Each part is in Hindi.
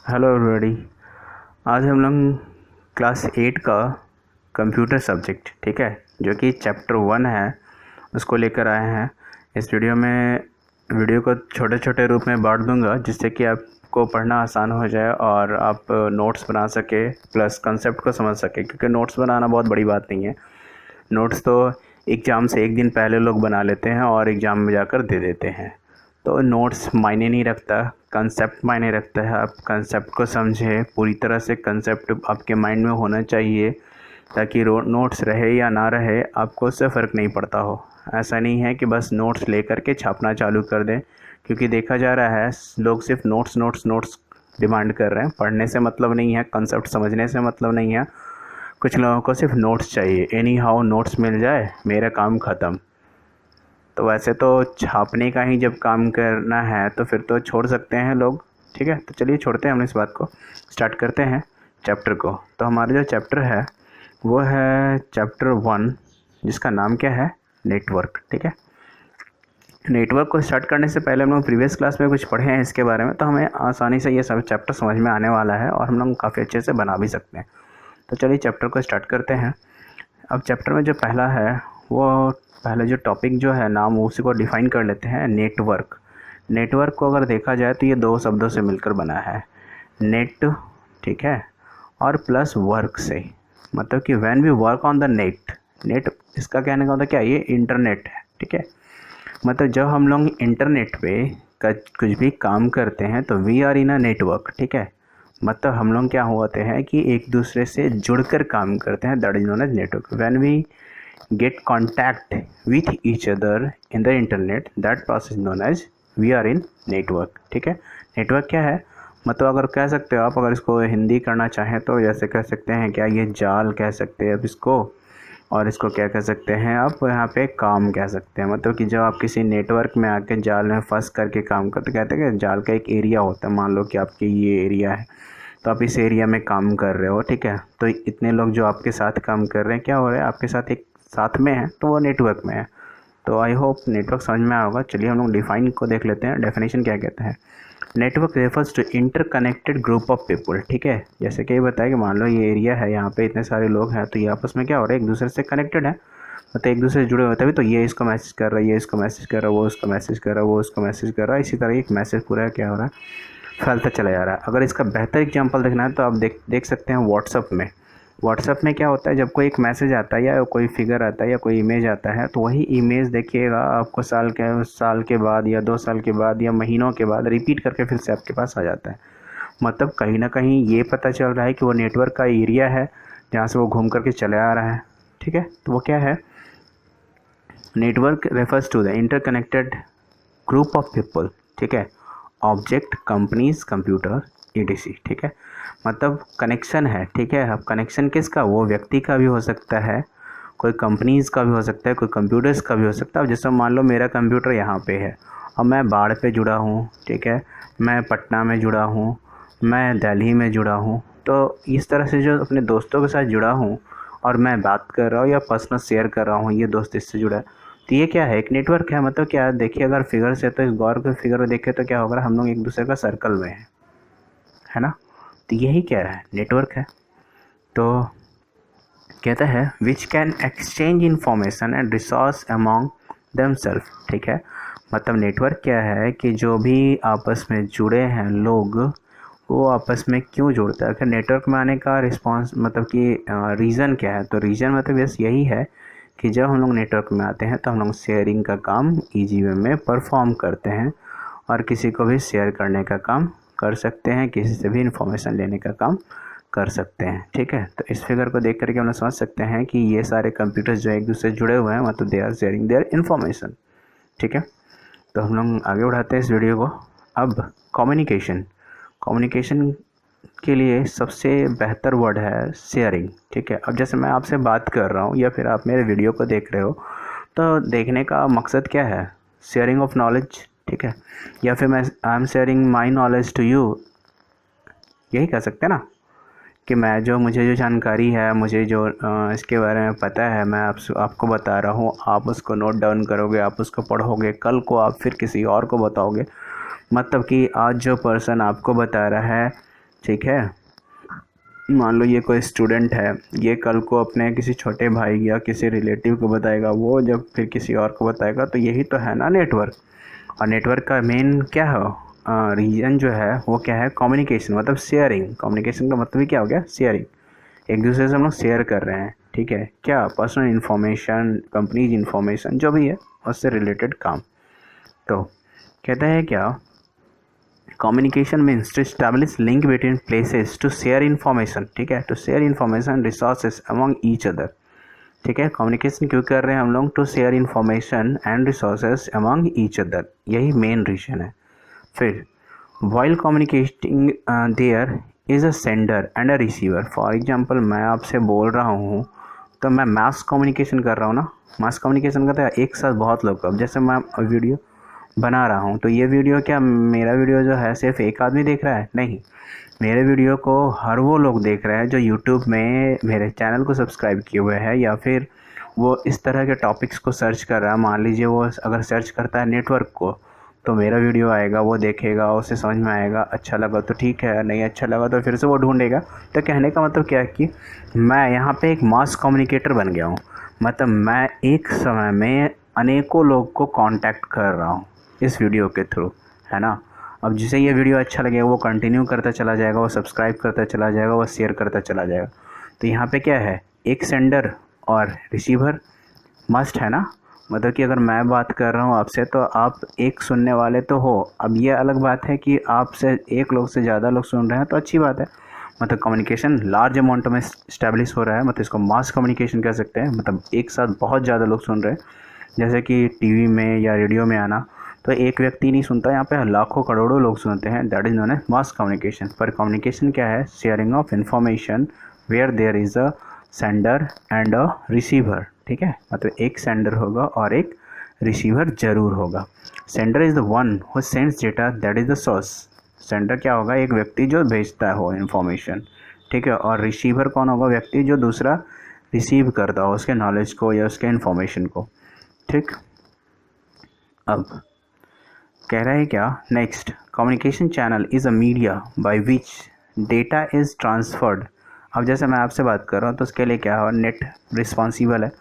Hello everybody. आज हम लोग क्लास 8 का कंप्यूटर सब्जेक्ट, ठीक है, जो कि चैप्टर 1 है, उसको लेकर आए हैं। इस वीडियो को छोटे छोटे रूप में बांट दूंगा, जिससे कि आपको पढ़ना आसान हो जाए और आप नोट्स बना सके प्लस कंसेप्ट को समझ सके, क्योंकि नोट्स बनाना बहुत बड़ी बात नहीं है। नोट्स तो एग्ज़ाम से एक दिन पहले लोग बना लेते हैं और एग्ज़ाम में जाकर दे देते हैं, तो नोट्स मायने नहीं रखता, कंसेप्ट मायने रखता है। आप कंसेप्ट को समझें, पूरी तरह से कंसेप्ट आपके माइंड में होना चाहिए, ताकि नोट्स रहे या ना रहे आपको उससे फ़र्क नहीं पड़ता हो। ऐसा नहीं है कि बस नोट्स लेकर के छापना चालू कर दें, क्योंकि देखा जा रहा है लोग सिर्फ नोट्स नोट्स नोट्स डिमांड कर रहे हैं। पढ़ने से मतलब नहीं है, कंसेप्ट समझने से मतलब नहीं है। कुछ लोगों को सिर्फ नोट्स चाहिए, एनी हाउ नोट्स मिल जाए मेरा काम ख़त्म। तो वैसे तो छापने का ही जब काम करना है तो फिर तो छोड़ सकते हैं लोग, ठीक है। तो चलिए छोड़ते हैं हम इस बात को, स्टार्ट करते हैं चैप्टर को। तो हमारा जो चैप्टर है वो है चैप्टर 1, जिसका नाम क्या है, नेटवर्क, ठीक है। नेटवर्क को स्टार्ट करने से पहले हम लोग प्रीवियस क्लास में कुछ पढ़े हैं इसके बारे में, तो हमें आसानी से ये सब चैप्टर समझ में आने वाला है और हम लोग काफ़ी अच्छे से बना भी सकते हैं। तो चलिए चैप्टर को स्टार्ट करते हैं। अब चैप्टर में जो पहला है, वो पहला जो टॉपिक जो है नाम, उसी को डिफ़ाइन कर लेते हैं, नेटवर्क। नेटवर्क को अगर देखा जाए तो ये दो शब्दों से मिलकर बना है, नेट, ठीक है, और प्लस वर्क से। मतलब कि when we work on the net, net इसका कहने का मतलब क्या है, ये इंटरनेट है, ठीक है। मतलब जब हम लोग इंटरनेट पे कुछ भी काम करते हैं तो we are in a network, ठीक है। मतलब हम लोग क्या होते हैं कि एक दूसरे से जुड़कर काम करते हैं, that is known as network. When we get contact with each other in the internet, that process known as we are in network, ठीक है। नेटवर्क क्या है, मतलब अगर कह सकते हो आप, अगर इसको हिंदी करना चाहें तो जैसे कह सकते हैं, क्या ये जाल कह सकते हैं अब इसको, और इसको क्या कह सकते हैं आप, यहाँ पे काम कह सकते हैं। मतलब कि जब आप किसी नेटवर्क में आके जाल में फंस करके काम करते, कहते हैं कि जाल का एक एरिया होता है, मान लो कि आपके ये एरिया है, तो आप इस एरिया में काम कर रहे हो, ठीक है। तो इतने लोग जो आपके साथ काम कर रहे हैं, क्या हो रहा है, आपके साथ एक साथ में है, तो वो नेटवर्क में है। तो आई होप नेटवर्क समझ में आया होगा। चलिए हम लोग डिफाइन को देख लेते हैं, डेफिनेशन क्या कहते हैं। Network refers to interconnected group of people, ठीक है। जैसे कि ये बताया कि मान लो ये एरिया है, यहाँ पे इतने सारे लोग हैं, तो ये आपस में क्या हो रहा है, एक दूसरे से कनेक्टेड है, मतलब एक दूसरे से जुड़े होते हैं। तो ये इसको मैसेज कर रहा है, ये इसको मैसेज कर रहा है, वो उसको मैसेज कर रहा है, वो उसको मैसेज कर रहा है, इसी तरह एक मैसेज पूरा क्या हो रहा है, फैलता चला जा रहा है। अगर इसका बेहतर एग्जांपल देखना है तो आप देख सकते हैं व्हाट्सअप में। व्हाट्सअप में क्या होता है, जब कोई एक मैसेज आता है या कोई फिगर आता है या कोई इमेज आता है, तो वही इमेज देखिएगा आपको साल के बाद या 2 साल के बाद या महीनों के बाद रिपीट करके फिर से आपके पास आ जाता है। मतलब कहीं ना कहीं ये पता चल रहा है कि वो नेटवर्क का एरिया है जहाँ से वो घूम करके चले आ रहा है, ठीक है। तो वो क्या है, network refers to the interconnected group of people, ठीक है, ऑब्जेक्ट, कंपनीज, कंप्यूटर, ईटीसी, ठीक है। मतलब कनेक्शन है, ठीक है। अब कनेक्शन किसका, वो व्यक्ति का भी हो सकता है, कोई कंपनीज का भी हो सकता है, कोई कंप्यूटर्स का भी हो सकता है। अब जैसे मान लो मेरा कंप्यूटर यहाँ पे है और मैं बाढ़ पे जुड़ा हूँ, ठीक है, मैं पटना में जुड़ा हूँ, मैं दिल्ली में जुड़ा हूँ। तो इस तरह से जो अपने दोस्तों के साथ जुड़ा हूँ और मैं बात कर रहा हूँ या पर्सनल शेयर कर रहा हूँ, ये दोस्त इससे जुड़ा है, तो ये क्या है, एक नेटवर्क है। मतलब क्या देखिए, अगर फिगर से, तो इस गौर के फिगर में देखें तो क्या होगा, हम लोग एक दूसरे का सर्कल में है ना। तो यही क्या है, नेटवर्क है। तो कहता है which can exchange information and resource among themself, ठीक है। मतलब नेटवर्क क्या है कि जो भी आपस में जुड़े हैं लोग, वो आपस में क्यों जुड़ता है। अगर नेटवर्क में आने का रिस्पॉन्स मतलब कि रीज़न क्या है, तो रीज़न मतलब बस यही है कि जब हम लोग नेटवर्क में आते हैं तो हम लोग शेयरिंग का काम ईजी वे में परफॉर्म करते हैं और किसी को भी शेयर करने का काम कर सकते हैं, किसी से भी इंफॉर्मेशन लेने का काम कर सकते हैं, ठीक है। तो इस फिगर को देख करके हम लोग समझ सकते हैं कि ये सारे कंप्यूटर्स जो एक दूसरे से जुड़े हुए हैं, मतलब they are sharing their information, ठीक है। तो हम लोग आगे बढ़ाते हैं इस वीडियो को। अब कम्युनिकेशन, कम्युनिकेशन के लिए सबसे बेहतर वर्ड है शेयरिंग, ठीक है। अब जैसे मैं आपसे बात कर रहा हूँ या फिर आप मेरे वीडियो को देख रहे हो, तो देखने का मकसद क्या है, शेयरिंग ऑफ नॉलेज, ठीक है। या फिर मैं I am sharing my knowledge to you, यही कह सकते हैं ना, कि मुझे जो जानकारी है, मुझे जो इसके बारे में पता है, मैं आपको बता रहा हूँ, आप उसको नोट डाउन करोगे, आप उसको पढ़ोगे, कल को आप फिर किसी और को बताओगे। मतलब कि आज जो पर्सन आपको बता रहा है ठीक है। मान लो ये कोई स्टूडेंट है, ये कल को अपने किसी छोटे भाई या किसी रिलेटिव को बताएगा, वो जब फिर किसी और को बताएगा, तो यही तो है ना नेटवर्क। और नेटवर्क का मेन क्या है रीजन जो है वो क्या है, कम्युनिकेशन, मतलब शेयरिंग। कम्युनिकेशन का मतलब ही क्या हो गया, शेयरिंग। एक दूसरे से हम लोग शेयर कर रहे हैं, ठीक है, क्या, पर्सनल इन्फॉर्मेशन, कंपनीज इन्फॉर्मेशन, जो भी है उससे रिलेटेड काम। तो कहता है क्या, communication means to establish link between places to share information, ठीक है, to share information resources among each other, ठीक है। कम्युनिकेशन क्यों कर रहे हैं हम लोग, to share information and resources among each other, यही मेन रीजन है। फिर while communicating there is a sender and a receiver. For example मैं आपसे बोल रहा हूँ तो मैं मास कम्युनिकेशन कर रहा हूँ ना, मास कम्युनिकेशन करते हैं एक साथ बहुत लोग। अब जैसे मैं वीडियो बना रहा हूँ तो ये वीडियो क्या, मेरा वीडियो जो है सिर्फ एक आदमी देख रहा है, नहीं, मेरे वीडियो को हर वो लोग देख रहे हैं जो यूट्यूब में मेरे चैनल को सब्सक्राइब किए हुए हैं, या फिर वो इस तरह के टॉपिक्स को सर्च कर रहा है। मान लीजिए वो अगर सर्च करता है नेटवर्क को, तो मेरा वीडियो आएगा, वो देखेगा, उसे समझ में आएगा, अच्छा लगा तो ठीक है, नहीं अच्छा लगा तो फिर से वो ढूंढेगा। तो कहने का मतलब क्या है कि मैं यहाँ पे एक मास कम्युनिकेटर बन गया हूँ, मतलब मैं एक समय में अनेकों लोग को कांटेक्ट कर रहा हूँ इस वीडियो के थ्रू, है ना। अब जिसे ये वीडियो अच्छा लगेगा वो कंटिन्यू करता चला जाएगा, वो सब्सक्राइब करता चला जाएगा, वो शेयर करता चला जाएगा। तो यहाँ पे क्या है, एक सेंडर और रिसीवर मस्ट है ना। मतलब कि अगर मैं बात कर रहा हूँ आपसे तो आप एक सुनने वाले तो हो। अब ये अलग बात है कि आपसे एक लोग से ज़्यादा लोग सुन रहे हैं तो अच्छी बात है, मतलब कम्युनिकेशन लार्ज अमाउंट में इस्टेब्लिश हो रहा है, मतलब इसको मास कम्युनिकेशन कह सकते हैं, मतलब एक साथ बहुत ज़्यादा लोग सुन रहे हैं। जैसे कि टीवी में या रेडियो में आना, तो एक व्यक्ति नहीं सुनता, यहाँ पे लाखों करोड़ों लोग सुनते हैं, that is known as mass communication. पर कम्युनिकेशन क्या है, sharing of information where there is a sender and a receiver, ठीक है, मतलब एक सेंडर होगा और एक रिसीवर जरूर होगा। Sender is the one who sends data, that is the source. Sender क्या होगा, एक व्यक्ति जो भेजता हो इन्फॉर्मेशन, ठीक है, और रिसीवर कौन होगा, व्यक्ति जो दूसरा रिसीव करता हो उसके नॉलेज को या उसके इन्फॉर्मेशन को, ठीक। अब कह रहा है क्या, next, communication channel is a media by which data is transferred. अब जैसे मैं आपसे बात कर रहा हूँ तो उसके लिए क्या है, नेट रिस्पॉन्सिबल है।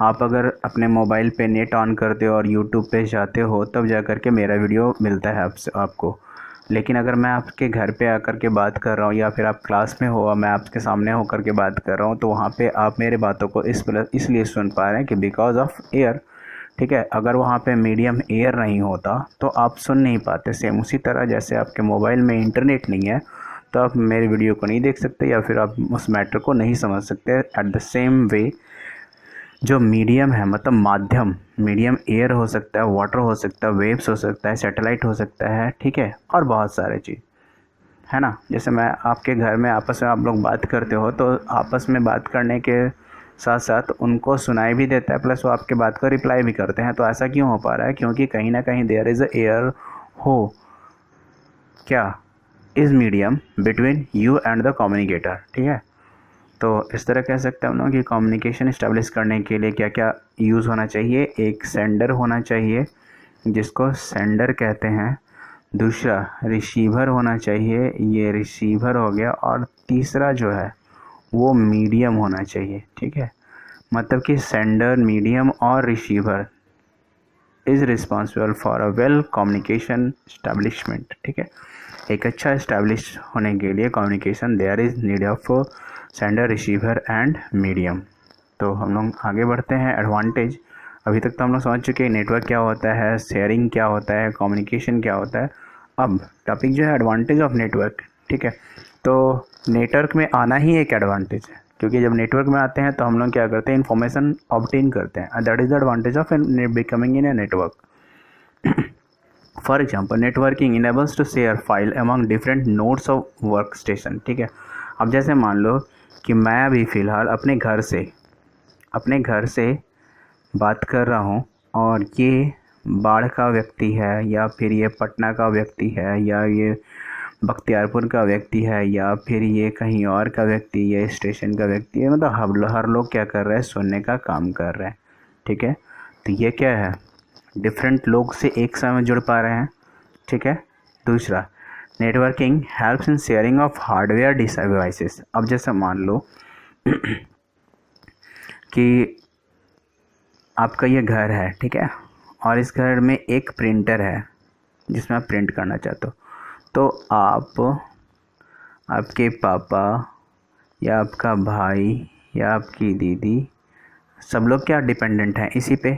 आप अगर अपने मोबाइल पे नेट ऑन करते हो और यूट्यूब पे जाते हो तब जा कर के मेरा वीडियो मिलता है आपको। लेकिन अगर मैं आपके घर पे आकर के बात कर रहा हूँ या फिर आप क्लास में हो और मैं आपके सामने होकर के बात कर रहा हूँ, तो वहाँ पे आप मेरे बातों को इसलिए सुन पा रहे हैं कि बिकॉज ऑफ एयर, ठीक है। अगर वहाँ पे मीडियम एयर नहीं होता तो आप सुन नहीं पाते। सेम उसी तरह जैसे आपके मोबाइल में इंटरनेट नहीं है तो आप मेरे वीडियो को नहीं देख सकते या फिर आप उस मैटर को नहीं समझ सकते। एट द सेम वे जो मीडियम है, मतलब माध्यम, मीडियम एयर हो सकता है, वाटर हो सकता है, वेव्स हो सकता है, सैटेलाइट हो सकता है, ठीक है, और बहुत सारे चीज़ है ना। जैसे मैं आपके घर में आपस में आप लोग बात करते हो तो आपस में बात करने के साथ साथ उनको सुनाई भी देता है, प्लस वो आपके बात को रिप्लाई भी करते हैं। तो ऐसा क्यों हो पा रहा है, क्योंकि कहीं ना कहीं देयर इज़ अ एयर हो क्या, is medium between you and the communicator, ठीक है। तो इस तरह कह सकते हैं हम लोग कि कम्युनिकेशन इस्टेब्लिश करने के लिए क्या क्या यूज़ होना चाहिए, एक सेंडर होना चाहिए जिसको सेंडर कहते हैं, दूसरा रिसीवर होना चाहिए, ये रिसीवर हो गया, और तीसरा जो है वो मीडियम होना चाहिए, ठीक है। मतलब कि सेंडर, मीडियम और receiver is responsible for a well communication establishment, ठीक है। एक अच्छा इस्टेब्लिश होने के लिए communication there is need of sender, receiver and medium. तो हम लोग आगे बढ़ते हैं, एडवांटेज। अभी तक तो हम लोग समझ चुके हैं नेटवर्क क्या होता है, शेयरिंग क्या होता है, कम्युनिकेशन क्या होता है। अब टॉपिक जो है एडवांटेज ऑफ नेटवर्क, ठीक है। तो नेटवर्क में आना ही एक एडवांटेज है, क्योंकि जब नेटवर्क में आते हैं तो हम लोग क्या करते हैं, इन्फॉर्मेशन ऑब्टेन करते हैं, that is the advantage of becoming in a network. For example, networking enables to share file among different nodes of work station, ठीक है। अब जैसे मान लो कि मैं अभी फ़िलहाल अपने घर से बात कर रहा हूँ और ये बाढ़ का व्यक्ति है, या फिर ये पटना का व्यक्ति है, या ये बख्तियारपुर का व्यक्ति है, या फिर ये कहीं और का व्यक्ति, ये स्टेशन का व्यक्ति है, मतलब हर लोग क्या कर रहे हैं, सुनने का काम कर रहे हैं, ठीक है। तो ये क्या है, डिफरेंट लोग से एक समय में जुड़ पा रहे हैं, ठीक है। दूसरा, networking helps in sharing of hardware devices. अब जैसे मान लो कि आपका ये घर है, ठीक है, और इस घर में एक प्रिंटर है जिसमें आप प्रिंट करना चाहते हो। तो आप, आपके पापा या आपका भाई या आपकी दीदी, सब लोग क्या डिपेंडेंट हैं इसी पे।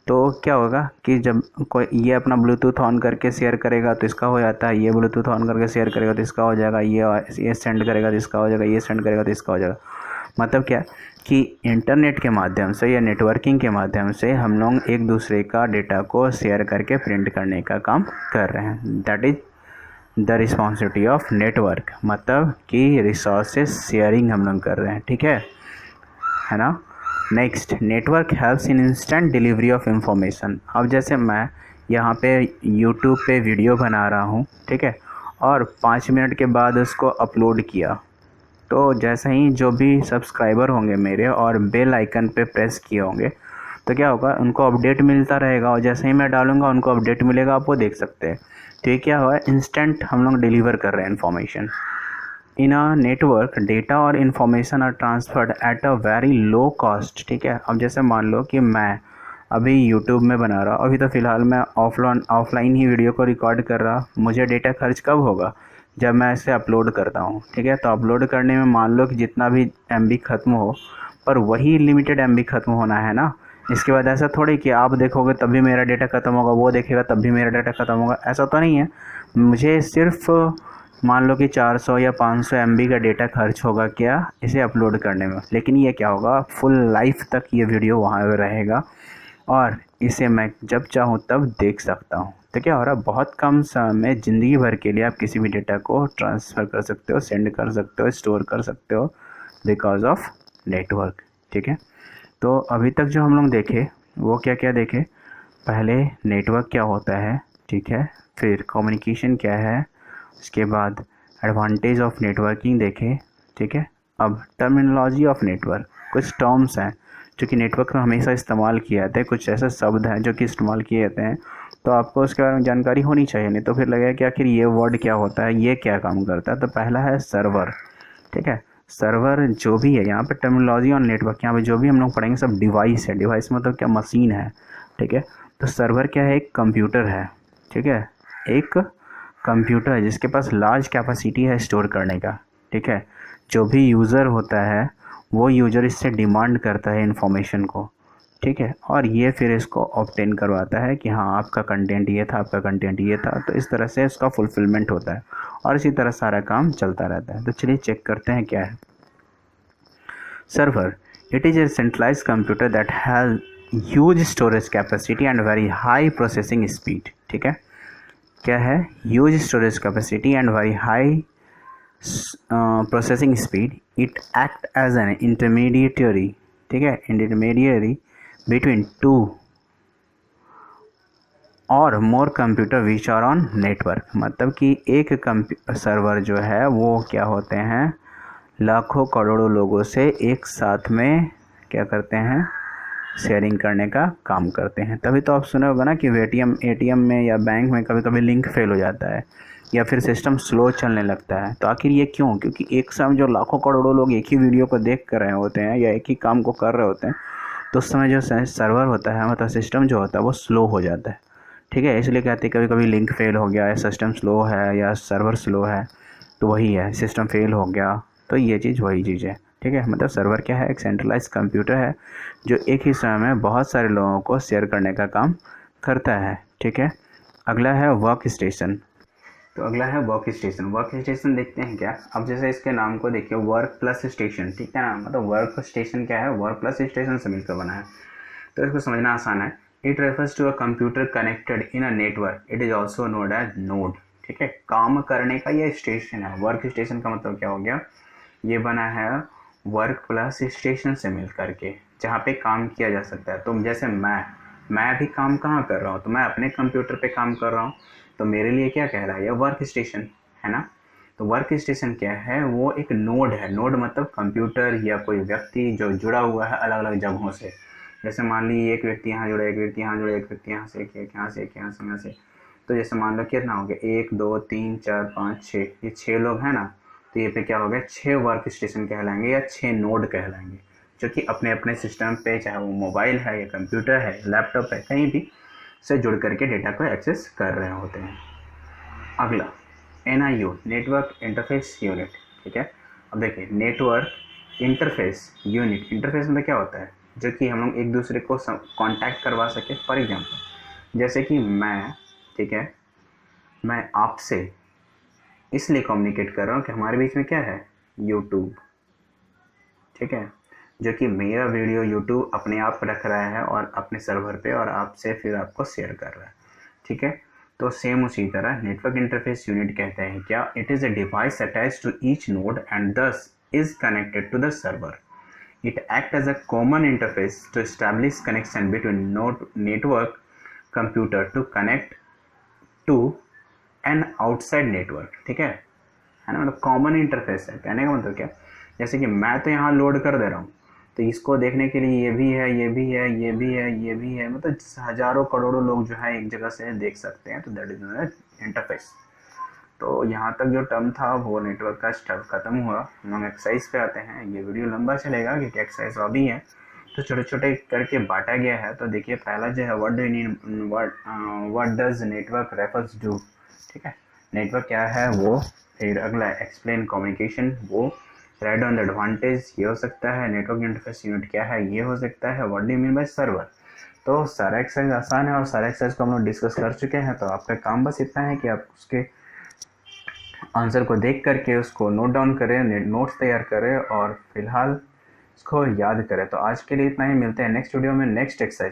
तो क्या होगा कि जब कोई ये अपना ब्लूटूथ ऑन करके शेयर करेगा तो इसका हो जाता है, ये ब्लूटूथ ऑन करके शेयर करेगा तो इसका हो जाएगा, ये सेंड करेगा तो इसका हो जाएगा, ये सेंड करेगा तो इसका हो जाएगा। मतलब क्या कि इंटरनेट के माध्यम से या नेटवर्किंग के माध्यम से हम लोग एक दूसरे का डेटा को शेयर करके प्रिंट करने का काम कर रहे हैं। That is the responsibility of network, मतलब कि रिसोर्सेज शेयरिंग हम लोग कर रहे हैं, ठीक है ना। Next, network helps in instant delivery of information. अब जैसे मैं यहाँ पे यूट्यूब पे वीडियो बना रहा हूँ, ठीक है, और 5 मिनट के बाद उसको अपलोड किया, तो जैसे ही जो भी सब्सक्राइबर होंगे मेरे और बेल आइकन पे प्रेस किए होंगे तो क्या होगा, उनको अपडेट मिलता रहेगा, और जैसे ही मैं डालूँगा उनको अपडेट मिलेगा, आप वो देख सकते हैं। तो ये क्या हुआ, इंस्टेंट हम लोग डिलीवर कर रहे हैं information. In a network data और information are transferred at a very low cost, ठीक है। अब जैसे मान लो कि मैं अभी यूट्यूब में बना रहा, अभी तो फ़िलहाल मैं ऑफलाइन ही वीडियो को रिकॉर्ड कर रहा, मुझे डेटा खर्च कब होगा, जब मैं इसे अपलोड करता हूँ, ठीक है। तो अपलोड करने में मान लो कि जितना भी MB ख़त्म हो, पर वही लिमिटेड MB ख़त्म होना है ना। इसके बाद ऐसा थोड़ी कि आप देखोगे तब भी मेरा डेटा ख़त्म होगा, वो देखेगा तब भी मेरा डेटा ख़त्म होगा, ऐसा तो नहीं है। मुझे सिर्फ मान लो कि 400 या 500 MB का डेटा खर्च होगा क्या इसे अपलोड करने में, लेकिन ये क्या होगा, फुल लाइफ तक ये वीडियो वहाँ पर रहेगा और इसे मैं जब चाहूँ तब देख सकता हूँ। तो क्या हो रहा है, बहुत कम समय में ज़िंदगी भर के लिए आप किसी भी डेटा को ट्रांसफ़र कर सकते हो, सेंड कर सकते हो, स्टोर कर सकते हो, बिकॉज ऑफ नेटवर्क, ठीक है। तो अभी तक जो हम लोग देखे वो क्या क्या देखे, पहले नेटवर्क क्या होता है, ठीक है, फिर कम्युनिकेशन क्या है, उसके बाद एडवांटेज ऑफ नेटवर्किंग देखे, ठीक है। अब टर्मिनोलॉजी ऑफ नेटवर्क, कुछ टर्म्स हैं जो कि नेटवर्क में हमेशा इस्तेमाल किए जाते हैं, कुछ ऐसे शब्द हैं जो कि इस्तेमाल किए जाते हैं, तो आपको उसके बारे में जानकारी होनी चाहिए, नहीं तो फिर लगेगा कि आखिर ये वर्ड क्या होता है, ये क्या काम करता है। तो पहला है सर्वर, ठीक है। सर्वर जो भी है, यहाँ पे टर्मिनोलॉजी ऑन नेटवर्क, यहाँ पे जो भी हम लोग पढ़ेंगे सब डिवाइस है। डिवाइस मतलब क्या, मशीन है, ठीक है। तो सर्वर क्या है, एक कंप्यूटर है, ठीक है, एक कंप्यूटर है जिसके पास लार्ज कैपेसिटी है स्टोर करने का, ठीक है। जो भी यूज़र होता है वो यूज़र इससे डिमांड करता है इन्फॉर्मेशन को, ठीक है, और ये फिर इसको ऑब्टेन करवाता है कि हाँ आपका कंटेंट ये था, आपका कंटेंट ये था, तो इस तरह से इसका फुलफिलमेंट होता है और इसी तरह सारा काम चलता रहता है। तो चलिए चेक करते हैं क्या है server. It is a centralised computer that has huge storage capacity and very high processing speed, ठीक है। क्या है, huge storage capacity and very high processing speed. It act as an intermediatory, ठीक है, इंटरमीडिएटरी बिटवीन टू और more computer which are on network. मतलब कि एक सर्वर जो है वो क्या होते हैं, लाखों करोड़ों लोगों से एक साथ में क्या करते हैं, शेयरिंग करने का काम करते हैं। तभी तो आप सुने होगा ना कि ATM में या बैंक में कभी कभी लिंक फेल हो जाता है या फिर सिस्टम स्लो चलने लगता है। तो आखिर ये क्यों, क्योंकि एक समय जो लाखों करोड़ों लोग एक ही वीडियो को देख कर रहे होते हैं या एक ही काम को कर रहे होते हैं, तो उस समय जो सर्वर होता है, मतलब सिस्टम जो होता है वो स्लो हो जाता है, ठीक है। इसलिए कहते हैं कभी कभी लिंक फेल हो गया या सिस्टम स्लो है या सर्वर स्लो है, तो वही है, सिस्टम फेल हो गया, तो ये चीज़ वही चीज़ है, ठीक है। मतलब सर्वर क्या है, एक सेंट्रलाइज कंप्यूटर है जो एक ही समय में बहुत सारे लोगों को शेयर करने का काम करता है, ठीक है। अगला है वर्क स्टेशन। तो अगला है वर्क स्टेशन। वर्क स्टेशन देखते हैं क्या, अब जैसे इसके नाम को देखिए, वर्क प्लस स्टेशन, ठीक है ना। मतलब वर्क स्टेशन क्या है, वर्क प्लस स्टेशन से मिलकर बना है, तो इसको समझना आसान है। It refers to a computer connected in a network, it is also known as node, ठीक है। काम करने का ये स्टेशन है। वर्क स्टेशन का मतलब क्या हो गया, ये बना है वर्क प्लस स्टेशन से मिल करके, जहाँ पे काम किया जा सकता है। तो जैसे मैं भी काम कहाँ कर रहा हूँ, तो मैं अपने कंप्यूटर पे काम कर रहा हूँ, तो मेरे लिए क्या कह रहा है, ये वर्क स्टेशन है ना। तो वर्क स्टेशन क्या है, वो एक नोड है। नोड मतलब कंप्यूटर या कोई व्यक्ति जो जुड़ा हुआ है अलग अलग जगहों से। जैसे मान लीजिए एक व्यक्ति यहाँ जुड़ा, एक व्यक्ति यहाँ जुड़ा, एक व्यक्ति यहाँ से, एक यहाँ से, एक यहाँ से, यहाँ से, तो जैसे मान लो कितना हो गया, 1 2 3 4 5 6, ये 6 लोग हैं ना, तो ये पे क्या हो गया, 6 वर्क स्टेशन कहलाएंगे या 6 नोड कहलाएंगे, जो कि अपने अपने सिस्टम पे, चाहे वो मोबाइल है या कंप्यूटर है, लैपटॉप है, कहीं भी से जुड़ करके डेटा को एक्सेस कर रहे होते हैं। अगला NIU, नेटवर्क इंटरफेस यूनिट, ठीक है। अब देखिए नेटवर्क इंटरफेस यूनिट, इंटरफेस में क्या होता है, जो कि हम लोग एक दूसरे को कांटेक्ट करवा सके। फॉर एग्जांपल जैसे कि मैं, ठीक है, मैं आपसे इसलिए कम्युनिकेट कर रहा हूँ कि हमारे बीच में क्या है, यूट्यूब, ठीक है, जो कि मेरा वीडियो यूट्यूब अपने आप रख रहा है और अपने सर्वर पे, और आपसे फिर आपको शेयर कर रहा है, ठीक है। तो सेम उसी तरह नेटवर्क इंटरफेस यूनिट कहते हैं क्या, it is a device attach to each node and this is connected to the server. It acts as a common interface to establish connection between network computer to connect to an outside network, ठीक है ना। मतलब कॉमन इंटरफेस है, कहने का मतलब क्या, जैसे कि मैं तो यहाँ लोड कर दे रहा हूँ, तो इसको देखने के लिए ये भी है, ये भी है, ये भी है, ये भी है, मतलब हज़ारों करोड़ों लोग जो है एक जगह से देख सकते हैं, तो दैट इज इंटरफेस। तो यहाँ तक जो टर्म था वो नेटवर्क का स्टफ खत्म हुआ। हम लोग एक्सरसाइज पे आते हैं। ये वीडियो लंबा चलेगा क्योंकि एक्सरसाइज अभी है, तो छोटे छोटे करके बांटा गया है। तो देखिए पहला जो है, what does network refers do, ठीक है, नेटवर्क क्या है वो। फिर अगला एक्सप्लेन कम्युनिकेशन, वो राइट ऑन द एडवांटेज, ये हो सकता है। नेटवर्क इंटरफेस यूनिट क्या है, ये हो सकता है। What do you mean by server. तो सारा एक्सरसाइज आसान है और सारा एक्सरसाइज को हम लोग डिस्कस कर चुके हैं। तो आपका काम बस इतना है कि आप उसके आंसर को देख करके उसको नोट डाउन करें, नोट्स तैयार करें और फिलहाल इसको याद करें। तो आज के लिए इतना ही, मिलते हैं नेक्स्ट वीडियो में नेक्स्ट एक्सरसाइज।